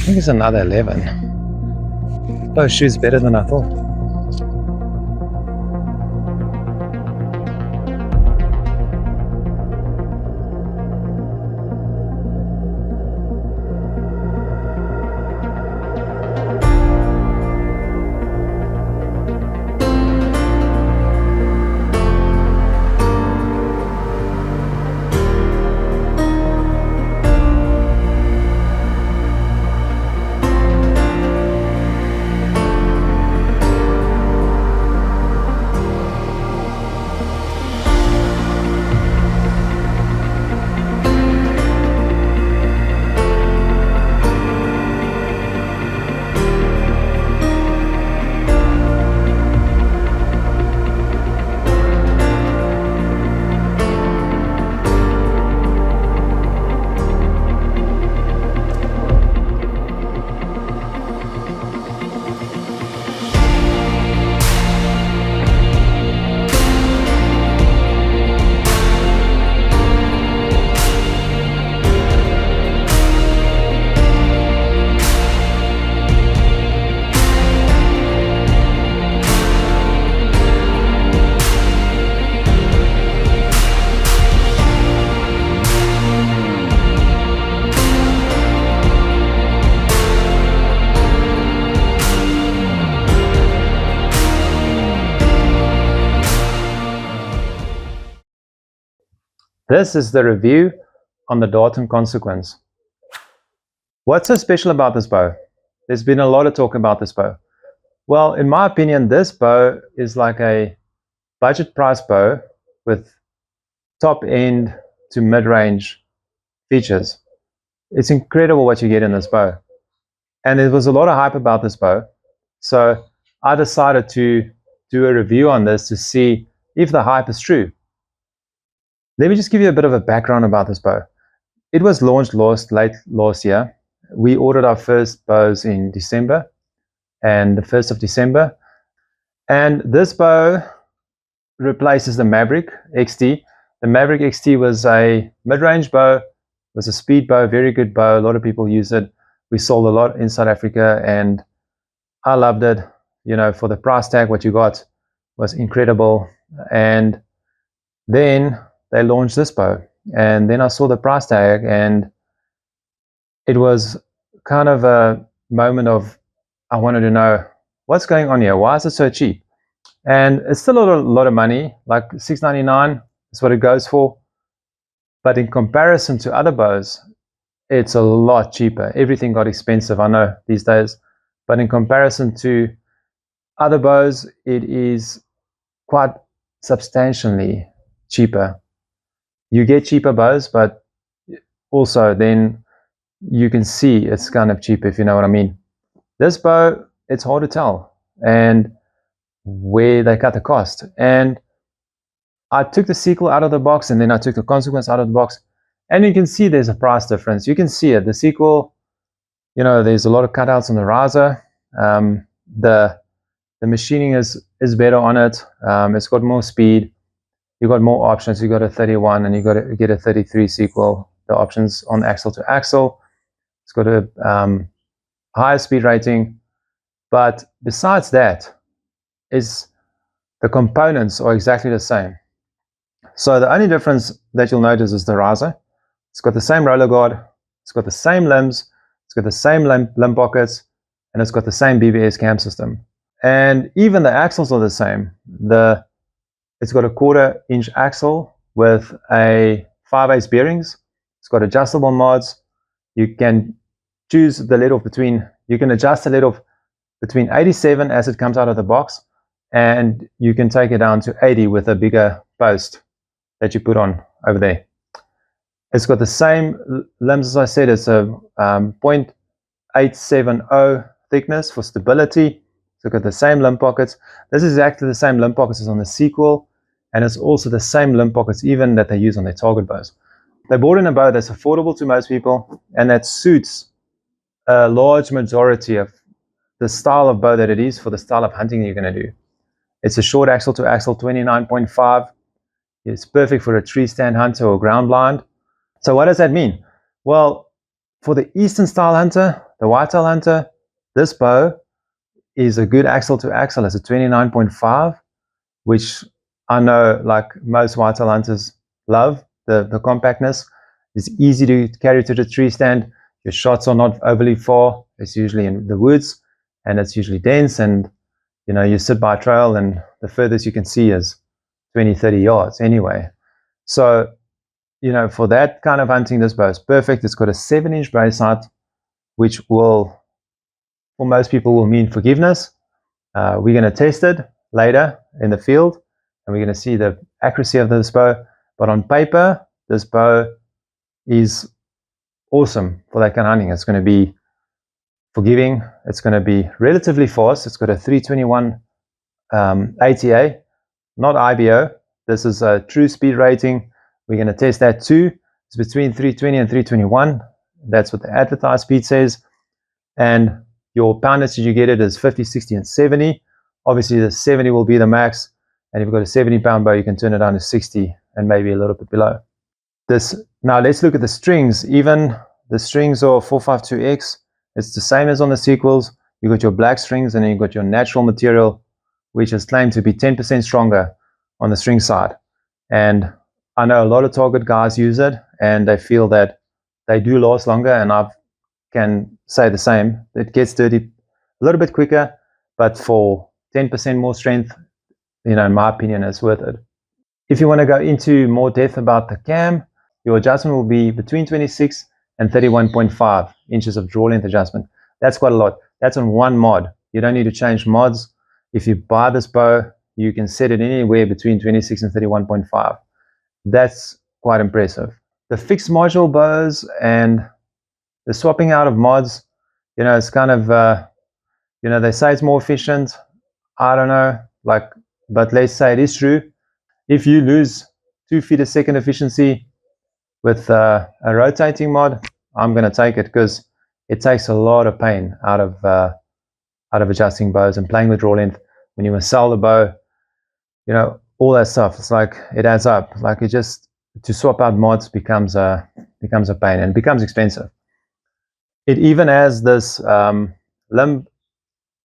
I think it's another 11. Bow shoots better than I thought. This is the review on the Darton Consequence. What's so special about this bow? There's been a lot of talk about this bow. Well, in my opinion, this bow is like a budget price bow with top end to mid-range features. It's incredible what you get in this bow. And there was a lot of hype about this bow. So I decided to do a review on this to see if the hype is true. Let me just give you a bit of a background about this bow. It was launched late last year. We ordered our first bows in December, and the 1st of December. And this bow replaces the Maverick XT. The Maverick XT was a mid-range bow, was a speed bow, very good bow. A lot of people use it. We sold a lot in South Africa, and I loved it. You know, for the price tag, what you got was incredible. And then they launched this bow, and then I saw the price tag, and it was kind of a moment of, I wanted to know what's going on here. Why is it so cheap? And it's still a lot of money, like $6.99 is what it goes for. But in comparison to other bows, it's a lot cheaper. Everything got expensive, I know, these days. But in comparison to other bows, it is quite substantially cheaper. You get cheaper bows, but also then you can see it's kind of cheap, if you know what I mean. This bow, it's hard to tell and where they cut the cost. And I took the Sequel out of the box, and then I took the Consequence out of the box, and you can see there's a price difference. You can see it. The Sequel, you know, there's a lot of cutouts on the riser. The machining is better on it. It's got more speed. You got more options. You got a 31 and you got to get a 33 Sequel. The options on axle to axle. It's got a higher speed rating. But besides that, is the components are exactly the same. So the only difference that you'll notice is the riser. It's got the same roller guard. It's got the same limbs. It's got the same limb pockets, and it's got the same BBS cam system. And even the axles are the same. It's got a 1/4-inch axle with a 5/8 bearings. It's got adjustable mods. You can choose the let off between, you can adjust the let off between 87 as it comes out of the box, and you can take it down to 80 with a bigger post that you put on over there. It's got the same limbs as I said. It's a 0.870 thickness for stability. It's got the same limb pockets. This is exactly the same limb pockets as on the Sequel, and it's also the same limb pockets even that they use on their target bows. They bought in a bow that's affordable to most people, and that suits a large majority of the style of bow that it is for the style of hunting you're going to do. It's a short axle to axle 29.5. It's perfect for a tree stand hunter or ground blind. So what does that mean? Well, for the Eastern style hunter, the Whitetail Hunter, this bow is a good axle to axle. It's a 29.5, which I know like most Whitetail Hunters love. The compactness is easy to carry to the tree stand. Your shots are not overly far. It's usually in the woods and it's usually dense, and you know, you sit by a trail and the furthest you can see is 20-30 yards anyway. So you know, for that kind of hunting, this bow is perfect. It's got a 7-inch brace height, which will, for most people, will mean forgiveness. We're going to test it later in the field, and we're going to see the accuracy of this bow. But on paper, this bow is awesome for that kind of hunting. It's going to be forgiving. It's going to be relatively fast. It's got a 321 ATA, not IBO. This is a true speed rating. We're going to test that too. It's between 320 and 321. That's what the advertised speed says. And your poundage that you get it is 50, 60, and 70. Obviously, the 70 will be the max. And if you've got a 70-pound bow, you can turn it down to 60 and maybe a little bit below. Now, let's look at the strings. Even the strings are 452X. It's the same as on the sequels. You've got your black strings, and then you've got your natural material, which is claimed to be 10% stronger on the string side. And I know a lot of target guys use it, and they feel that they do last longer, and I can say the same. It gets dirty a little bit quicker, but for 10% more strength, you know, in my opinion, it's worth it. If you want to go into more depth about the cam, your adjustment will be between 26 and 31.5 inches of draw length adjustment. That's quite a lot. That's on one mod. You don't need to change mods. If you buy this bow, you can set it anywhere between 26 and 31.5. That's quite impressive. The fixed module bows and the swapping out of mods, you know, it's kind of, you know, they say it's more efficient. I don't know, like, but let's say it is true. If you lose 2 feet a second efficiency with a rotating mod, I'm going to take it, because it takes a lot of pain out of adjusting bows and playing with draw length. When you sell the bow, you know, all that stuff, it's like it adds up. Like, it just, to swap out mods becomes a pain, and becomes expensive. It even has this limb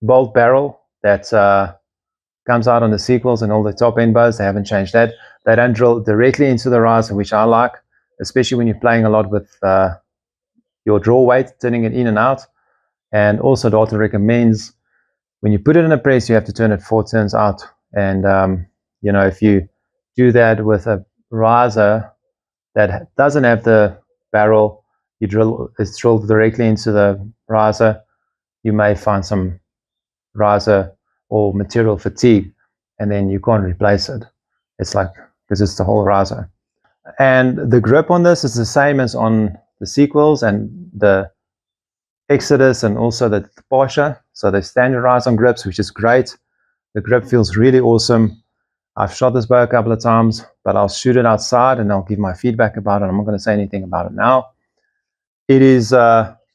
bolt barrel that comes out on the sequels and all the top end bows. They haven't changed that. They don't drill directly into the riser, which I like, especially when you're playing a lot with your draw weight, turning it in and out. And also, Darton recommends when you put it in a press, you have to turn it 4 turns out. And you know, if you do that with a riser that doesn't have the barrel, it's drilled directly into the riser, you may find some riser or material fatigue, and then you can't replace it. It's like, because it's the whole riser. And the grip on this is the same as on the sequels and the Exodus, and also the Pasha. So they standardize on grips, which is great. The grip feels really awesome. I've shot this bow a couple of times, but I'll shoot it outside and I'll give my feedback about it. I'm not going to say anything about it now. It is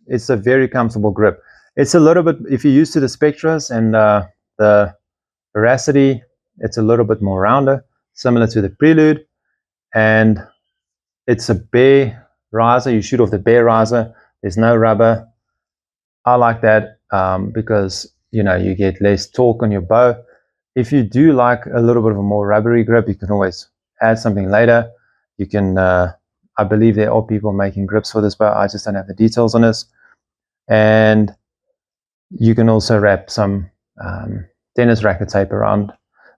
it's a very comfortable grip. It's a little bit, if you're used to the Spectras and the Veracity, it's a little bit more rounder, similar to the Prelude. And it's a bare riser. You shoot off the bare riser. There's no rubber. I like that because, you know, you get less torque on your bow. If you do like a little bit of a more rubbery grip, you can always add something later. You can, I believe there are people making grips for this bow. I just don't have the details on this. And you can also wrap some tennis racket tape around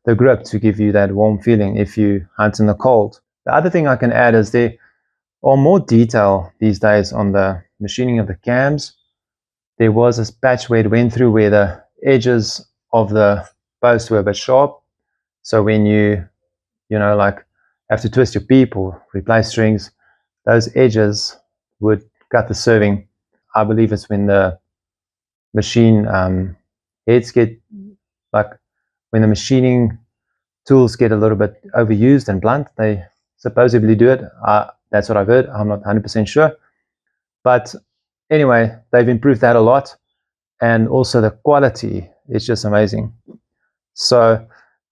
the grip to give you that warm feeling if you hunt in the cold. The other thing I can add is there are more detail these days on the machining of the cams. There was this patch where it went through where the edges of the posts were a bit sharp. So when you know, like, have to twist your peep or replace strings, those edges would cut the serving. I believe it's when the machine heads get, like, when the machining tools get a little bit overused and blunt, they supposedly do it. That's what I've heard. I'm not 100% sure. But anyway, they've improved that a lot. And also the quality is just amazing. So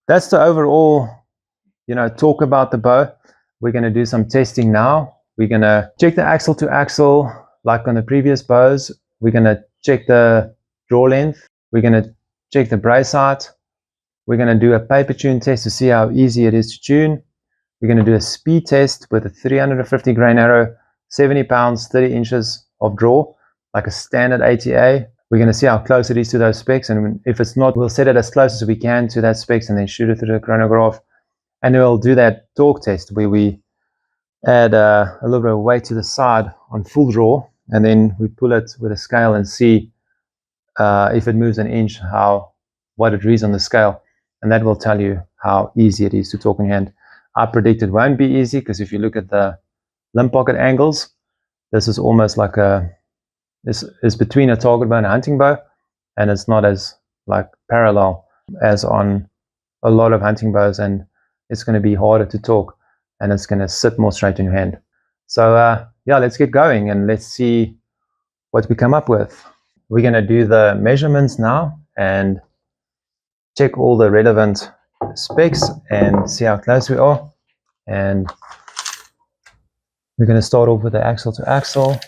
that's the overall, you know, talk about the bow. We're going to do some testing now. We're going to check the axle to axle like on the previous bows. We're going to check the draw length. We're going to check the brace height. We're going to do a paper tune test to see how easy it is to tune. We're going to do a speed test with a 350 grain arrow, 70 pounds, 30 inches of draw, like a standard ATA. We're going to see how close it is to those specs, and if it's not, we'll set it as close as we can to that specs and then shoot it through the chronograph. And then we'll do that torque test where we add a little bit of weight to the side on full draw, and then we pull it with a scale and see if it moves an inch, what it reads on the scale, and that will tell you how easy it is to torque in hand. I predict it won't be easy, because if you look at the limb pocket angles, this is almost like this is between a target bow and a hunting bow, and it's not as like parallel as on a lot of hunting bows, and it's going to be harder to torque, and it's going to sit more straight in your hand. So yeah, let's get going and let's see what we come up with. We're going to do the measurements now and check all the relevant specs and see how close we are. And we're going to start off with the axle to axle.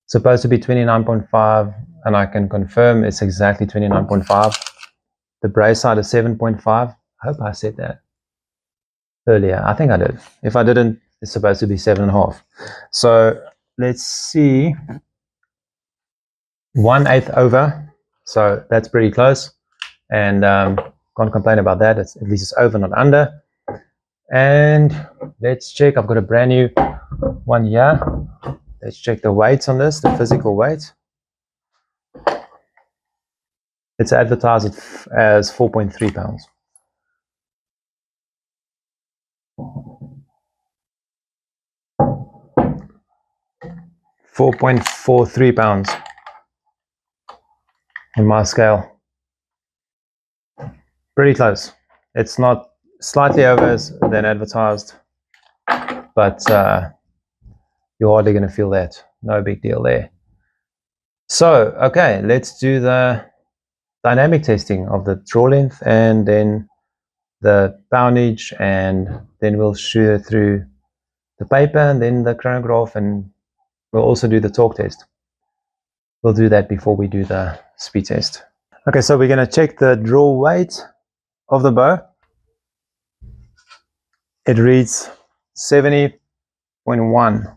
Supposed to be 29.5, and I can confirm it's exactly 29.5. The brace height is 7.5. I hope I said that earlier. I think I did. If I didn't, it's supposed to be 7.5. So let's see. 1/8 over. So that's pretty close. And can't complain about that. At least it's over, not under. And let's check. I've got a brand new one here. Let's check the weights on this, the physical weight. It's advertised as 4.3 pounds. £4.43 in my scale. Pretty close. It's not slightly over than advertised, but you're hardly going to feel that. No big deal there. So, okay, let's do the dynamic testing of the draw length and then the poundage, and then we'll shoot it through the paper and then the chronograph, and we'll also do the torque test. We'll do that before we do the speed test. Okay, so we're going to check the draw weight of the bow. It reads 70.1.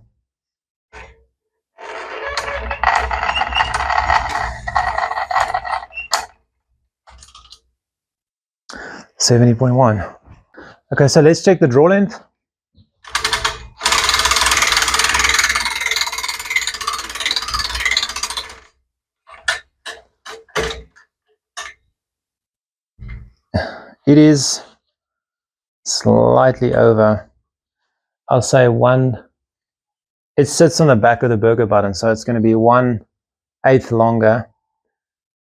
Okay, so let's check the draw length. It is slightly over. I'll say it sits on the back of the burger button, so it's going to be 1/8 longer.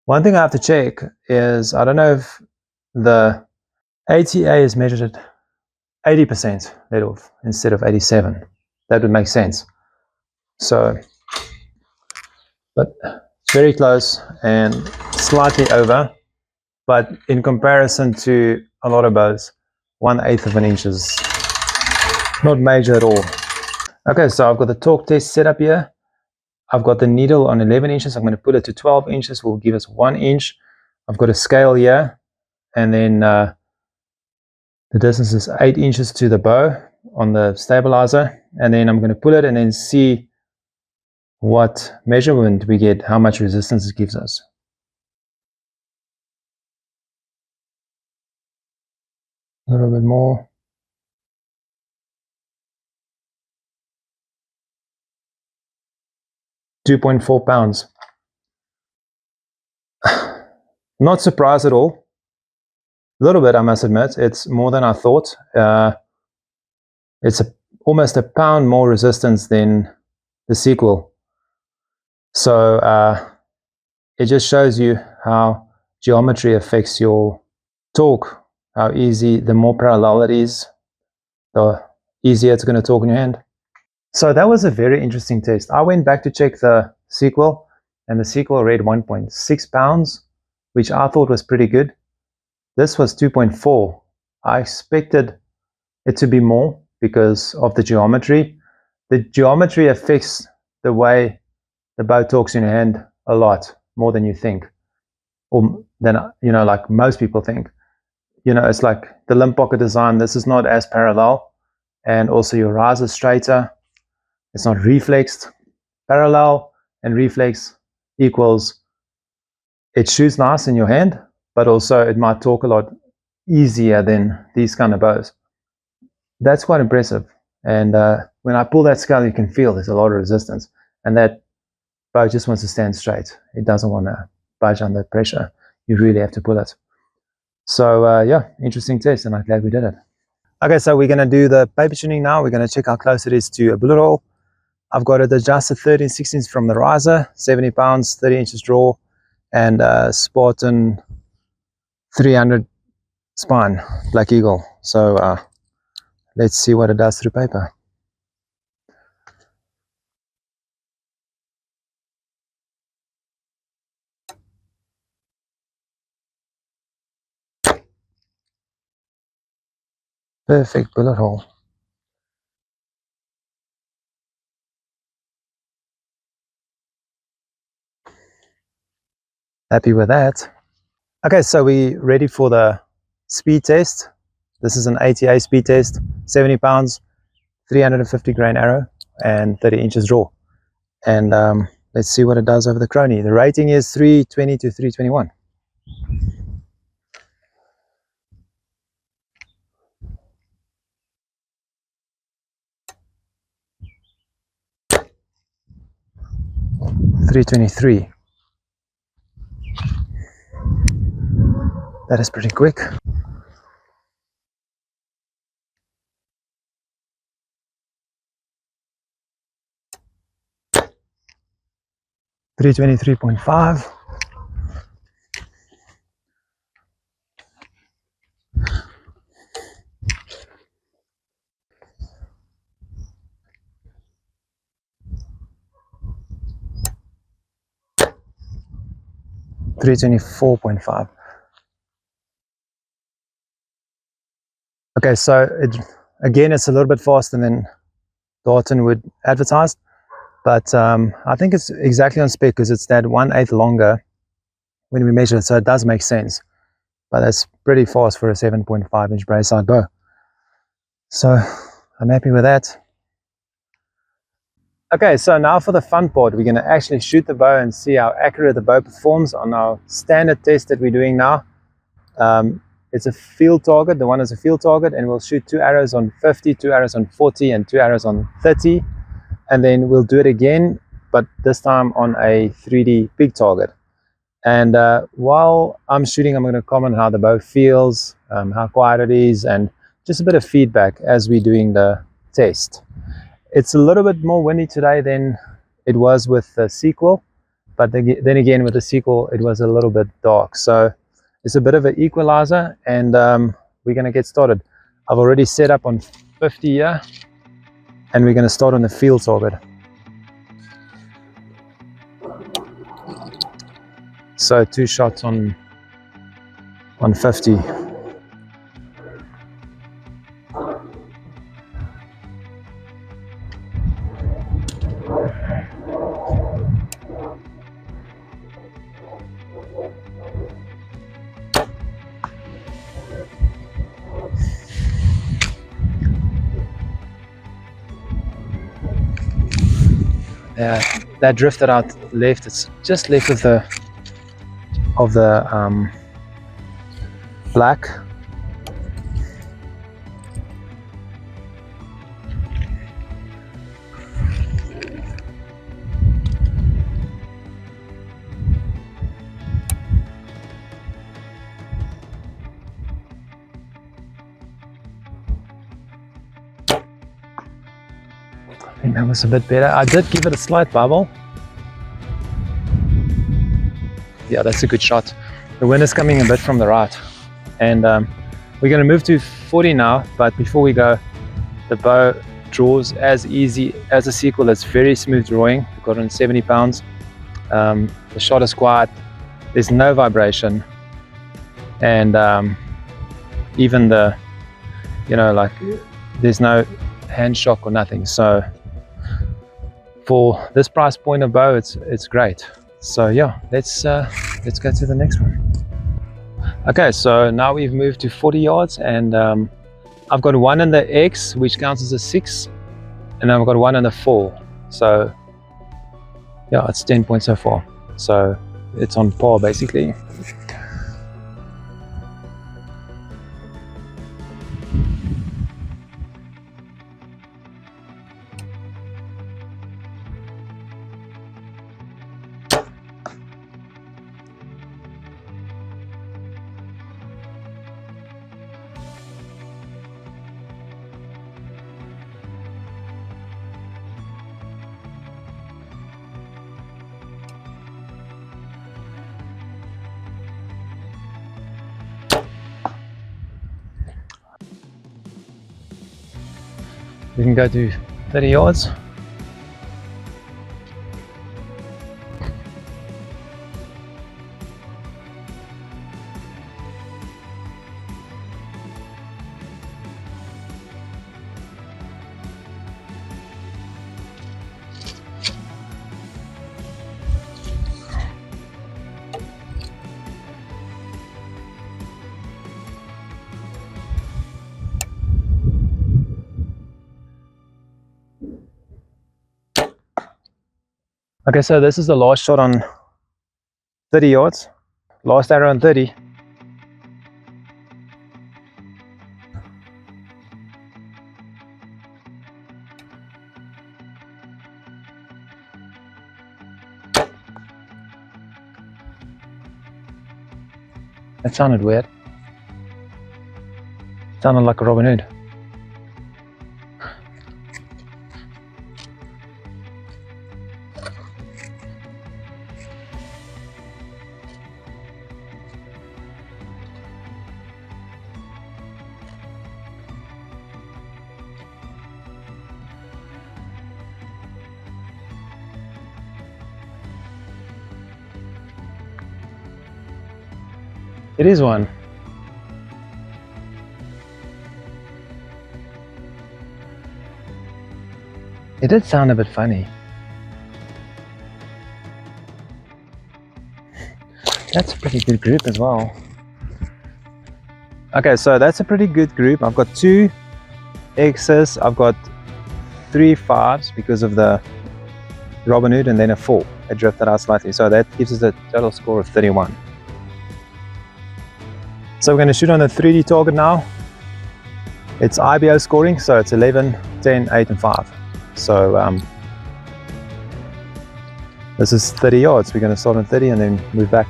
One thing I have to check is, I don't know if the ATA is measured at 80% let off instead of 87. That would make sense. So, but it's very close and slightly over, but in comparison to a lot of bows, 1/8 of an inch is not major at all. Okay, so I've got the torque test set up here. I've got the needle on 11 inches. I'm going to put it to 12 inches, will give us 1 inch. I've got a scale here, and then the distance is 8 inches to the bow on the stabilizer, and then I'm going to pull it and then see what measurement we get, how much resistance it gives us. A little bit more. £2.4. Not surprised at all. A little bit, I must admit. It's more than I thought. It's almost a pound more resistance than the sequel. So it just shows you how geometry affects your torque. How easy, the more parallel it is, the easier it's going to torque in your hand. So that was a very interesting test. I went back to check the sequel, and the sequel read 1.6 pounds, which I thought was pretty good. This was 2.4. I expected it to be more because of the geometry. The geometry affects the way the bow talks in your hand a lot more than you think, or than, you know, like most people think. You know, it's like the limb pocket design, this is not as parallel, and also your riser straighter, it's not reflexed. Parallel and reflex equals it shoots nice in your hand, but also it might talk a lot easier than these kind of bows. That's quite impressive. And when I pull that scale, you can feel there's a lot of resistance, and that bow just wants to stand straight. It doesn't want to budge under pressure. You really have to pull it. So yeah, interesting test, and I'm glad we did it. Okay, so we're going to do the paper tuning now. We're going to check how close it is to a bullet hole. I've got it adjusted 13/16 from the riser, 70 pounds, 30 inches draw, and Spartan 300 spine, Black Eagle. So let's see what it does through paper. Perfect bullet hole. Happy with that. Okay, so we're ready for the speed test. This is an ATA speed test, 70 pounds, 350 grain arrow, and 30 inches draw. And let's see what it does over the crony. The rating is 320 to 321. .323. That is pretty quick. .323.5. .324.5. Okay, so again, it's a little bit faster than Darton would advertise, but I think it's exactly on spec because it's that 1/8 longer when we measure it, so it does make sense. But that's pretty fast for a 7.5 inch brace-side bow. So I'm happy with that. Okay, so now for the fun part, we're going to actually shoot the bow and see how accurate the bow performs on our standard test that we're doing now. It's a field target. The one is a field target, and we'll shoot 2 arrows on 50, 2 arrows on 40, and 2 arrows on 30. And then we'll do it again, but this time on a 3D big target. And while I'm shooting, I'm going to comment how the bow feels, how quiet it is, and just a bit of feedback as we're doing the test. It's a little bit more windy today than it was with the sequel, but then again with the sequel it was a little bit dark, so it's a bit of an equalizer, and we're going to get started. I've already set up on 50 here, and we're going to start on the field target. So 2 shots on 50. That drifted out left. It's just left of the black. I think that was a bit better. I did give it a slight bubble. Yeah, that's a good shot. The wind is coming a bit from the right, and we're going to move to 40 now. But before we go, the bow draws as easy as a sequel. It's very smooth drawing. We've got it on 70 pounds. The shot is quiet. There's no vibration, and even the, you know, like there's no hand shock or nothing. So for this price point of bow, it's great. So yeah, let's go to the next one. Okay, so now we've moved to 40 yards, and I've got one in the X, which counts as a 6, and I've got one in the 4. So yeah, it's 10 points so far. So it's on par basically. We can go to 30 yards. Okay, so this is the last shot on 30 yards. Last arrow on 30. That sounded weird. Sounded like a Robin Hood. It is one. It did sound a bit funny. That's a pretty good group as well. Okay, so that's a pretty good group. I've got 2 X's, I've got 3 5s because of the Robin Hood, and then a 4. It drifted out slightly, so that gives us a total score of 31. So we're going to shoot on the 3D target now. It's IBO scoring, so it's 11, 10, 8 and 5. So this is 30 yards. We're going to start on 30 and then move back.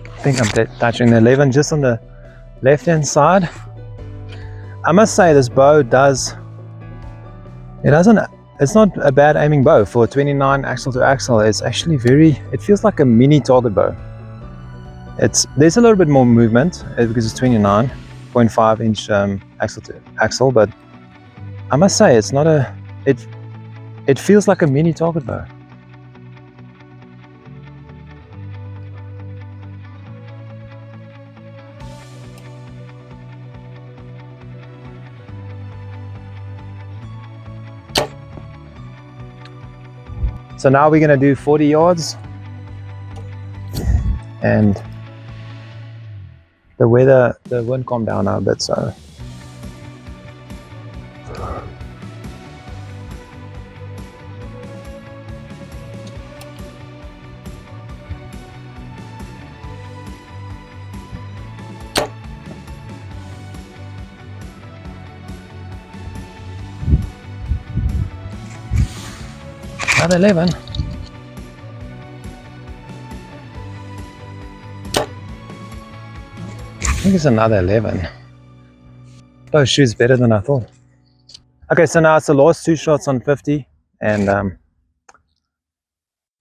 I think I'm touching the 11 just on the left hand side. I must say this bow it's not a bad aiming bow for 29 axle to axle. It's actually it feels like a mini target bow. There's a little bit more movement because it's 29.5 inch axle to axle, but I must say it feels like a mini target bow. So now we're going to do 40 yards, and the wind calmed down now a bit, so another 11. I think it's another 11. Oh, shoots better than I thought. Okay, so now it's the last 2 shots on 50, and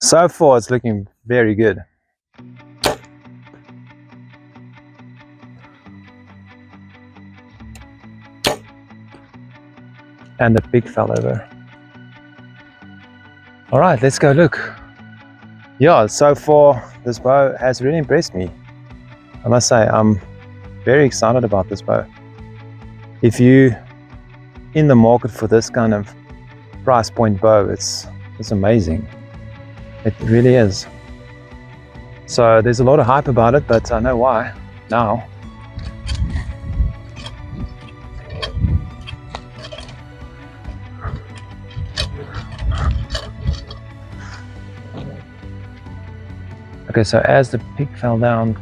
so far it's looking very good. And the pig fell over. All right, let's go look. yeah, so far this bow has really impressed me. I must say, I'm very excited about this bow. If you in the market for this kind of price point bow, it's amazing. It really is. So there's a lot of hype about it, but I know why now. Okay, so as the pig fell down,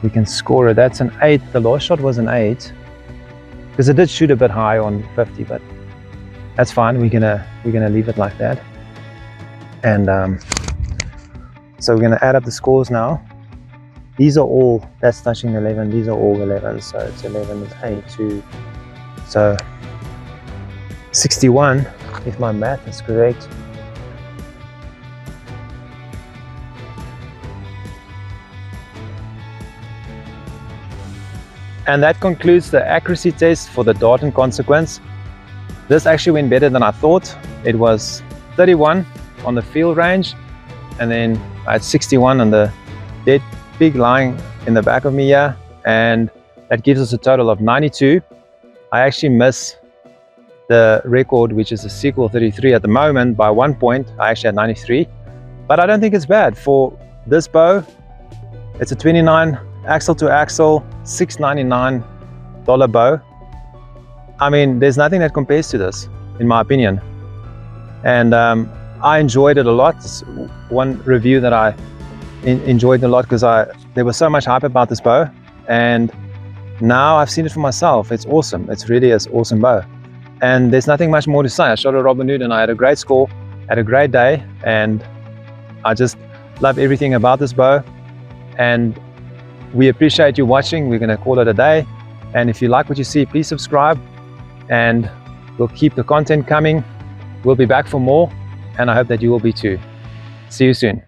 we can score it. That's an 8. The last shot was an 8, because it did shoot a bit high on 50, but that's fine. We're gonna leave it like that. And so we're gonna add up the scores now. These are all, that's touching 11. These are all 11. So it's 11 is 8, 2. So 61, if my math is correct. And that concludes the accuracy test for the Darton Consequence. This actually went better than I thought. It was 31 on the field range, and then I had 61 on the dead pig lying in the back of me here, and that gives us a total of 92. I actually miss the record, which is a sequel 33 at the moment, by 1 point. I actually had 93, but I don't think it's bad for this bow. It's a 29 axle to axle, $699 bow. I mean, there's nothing that compares to this, in my opinion. And I enjoyed it a lot. It's one review that I enjoyed a lot, because there was so much hype about this bow, and now I've seen it for myself. It's awesome. It's really an awesome bow, and there's nothing much more to say. I shot at Robin Hood and I had a great score, had a great day, and I just love everything about this bow. And we appreciate you watching. We're going to call it a day, and if you like what you see, please subscribe, and we'll keep the content coming. We'll be back for more, and I hope that you will be too. See you soon.